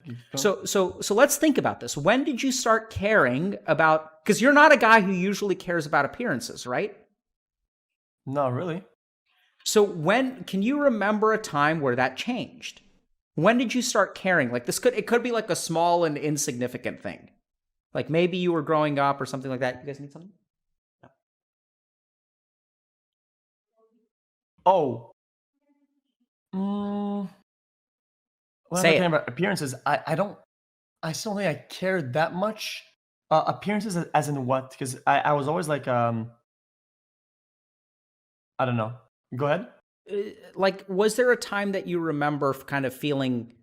Keep going. So let's think about this. When did you start caring about, because you're not a guy who usually cares about appearances, right? No, really. So when can you remember a time where that changed? When did you start caring? Like it could be like a small and insignificant thing. Like maybe you were growing up or something like that. You guys need something? Oh, mm, when I'm Say talking it. about appearances, I still don't think I cared that much. Appearances as in what? Because I was always like, I don't know. Go ahead. Like, was there a time that you remember kind of feeling,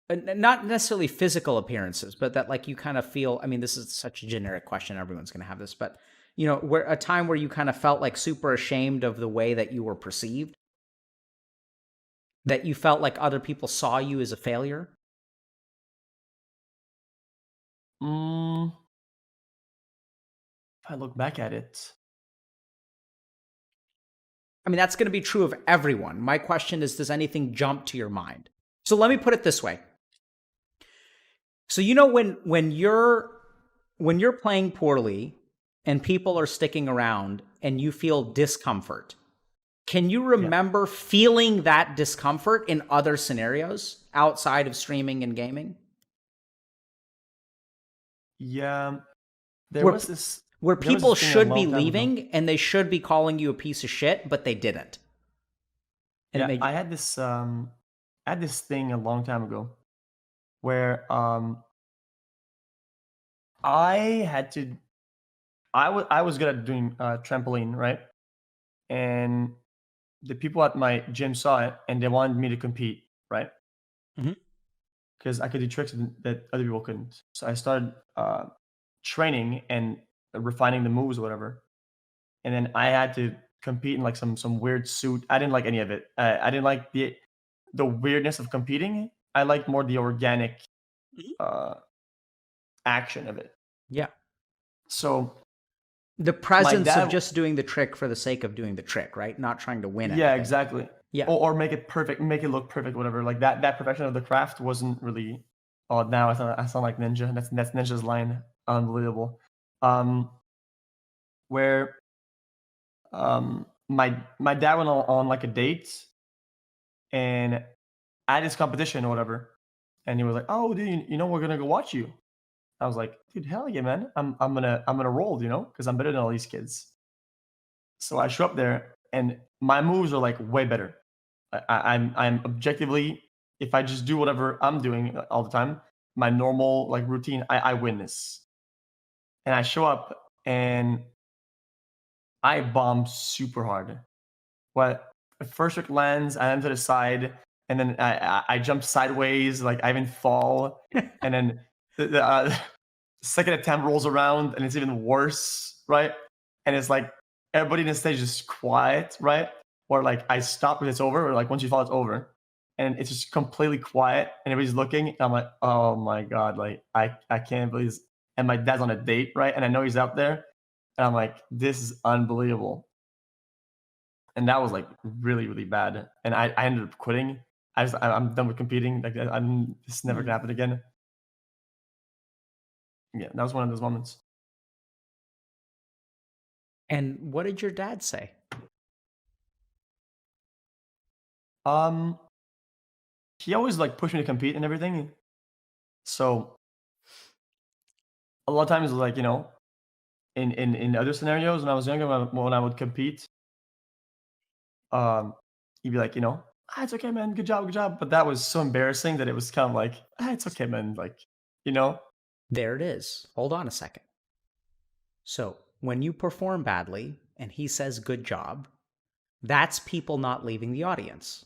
not necessarily physical appearances, but that like you kind of feel, I mean, this is such a generic question, everyone's going to have this, but where a time where you kind of felt like super ashamed of the way that you were perceived, that you felt like other people saw you as a failure? Mm, if I look back at it, I mean, that's going to be true of everyone. My question is, does anything jump to your mind? So let me put it this way. So when you're playing poorly and people are sticking around and you feel discomfort, can you yeah, remember feeling that discomfort in other scenarios outside of streaming and gaming? yeah. There Where was this, where there was this people thing a should be long time ago. leaving and they should be calling you a piece of shit, but they didn't. And it Yeah, made you I had this thing a long time ago where I had to I was good at doing trampoline, right? And the people at my gym saw it and they wanted me to compete, right? Mhm. Because I could do tricks that other people couldn't. So I started training and refining the moves or whatever. And then I had to compete in like some weird suit. I didn't like any of it. I didn't like the weirdness of competing. I liked more the organic Mhm. uh, action of it. Yeah. So The my presence of dad, just doing the trick for the sake of doing the trick, right? Not trying to win yeah, anything. exactly. Yeah. Or make it perfect, make it look perfect, whatever. Like that perfection of the craft wasn't really. Oh, now I sound like Ninja. That's Ninja's line. Unbelievable. Um, where my dad went on like a date and at his competition or whatever, and he was like, "Oh, dude, we're gonna go watch you." I was like, "Dude, hell yeah, man! I'm gonna roll, because I'm better than all these kids." So I show up there, and my moves are like way better. I'm objectively, if I just do whatever I'm doing all the time, my normal like routine, I win this. And I show up and I bomb super hard. What first trick lands, I land to the side, and then I jump sideways, like I even fall, and then the second attempt rolls around, and it's even worse, right? And it's like everybody in the stage is quiet, right? Or like I stop when it's over, or like once you fall, it's over, and it's just completely quiet, and everybody's looking. And I'm like, oh my god, like I can't believe this. And my dad's on a date, right? And I know he's out there, and I'm like, this is unbelievable. And that was like really really bad. And I ended up quitting. I'm done with competing. Like I'm this never gonna Mhm. happen again. Yeah, that was one of those moments. And what did your dad say? Um, he always like pushed me to compete and everything. So a lot of times, like in other scenarios when I was younger, when I would compete, um, he'd be like, it's okay, man, good job. But that was so embarrassing that it was kind of like, it's okay, man, like, you know, There it is. Hold on a second. So, when you perform badly and he says good job, that's people not leaving the audience,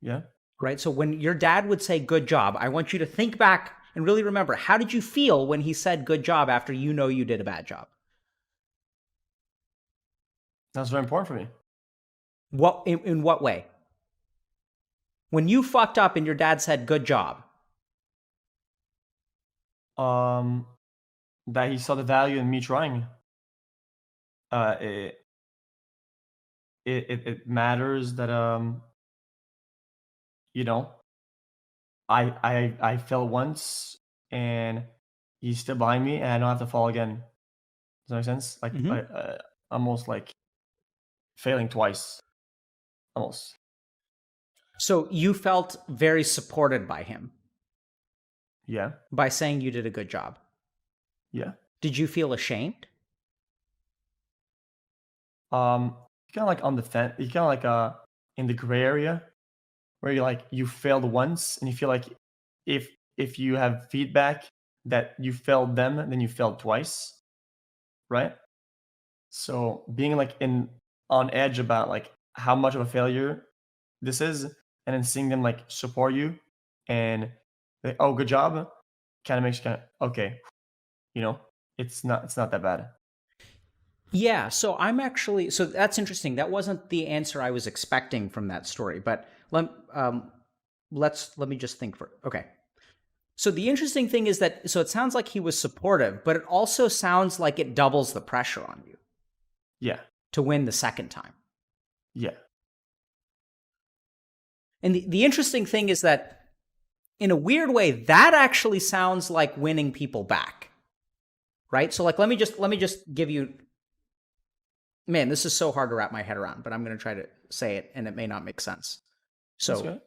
yeah. right? So, when your dad would say good job, I want you to think back and really remember, how did you feel when he said good job after you know you did a bad job? That's very important for me. In what way? When you fucked up and your dad said good job, Um, that he saw the value in me trying. Uh, it it matters that you know I fell once and he's still behind me and I don't have to fall again. Does that make sense? Like Hmm. almost like failing twice, almost. So you felt very supported by him Yeah, by saying you did a good job. yeah. Did you feel ashamed? Kind of like on the fence. You kind of like in the gray area where you like you failed once and you feel like if if you have feedback that you failed them, then you failed twice, right? So being like in on edge about like how much of a failure this is, and then seeing them like support you and like, oh, good job, kind of makes you kind of okay, you know, it's not that bad. Yeah, so I'm actually so that's interesting. That wasn't the answer I was expecting from that story, but let me just think for okay. So the interesting thing is that so it sounds like he was supportive, but it also sounds like it doubles the pressure on you Yeah, to win the second time. yeah, And the interesting thing is that in a weird way, that actually sounds like winning people back. Right? So like let me just give you man, this is so hard to wrap my head around, but I'm going to try to say it and it may not make sense. that's So good.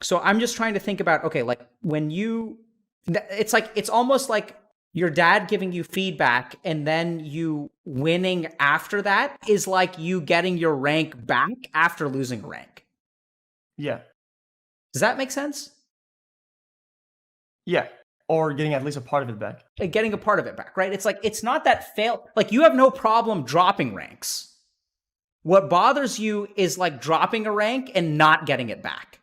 so I'm just trying to think about okay, like when you it's like it's almost like your dad giving you feedback and then you winning after that is like you getting your rank back after losing rank. Yeah, Does that make sense? yeah, or getting at least a part of it back. Like getting a part of it back, right? It's like it's not that fail like you have no problem dropping ranks. What bothers you is like dropping a rank and not getting it back.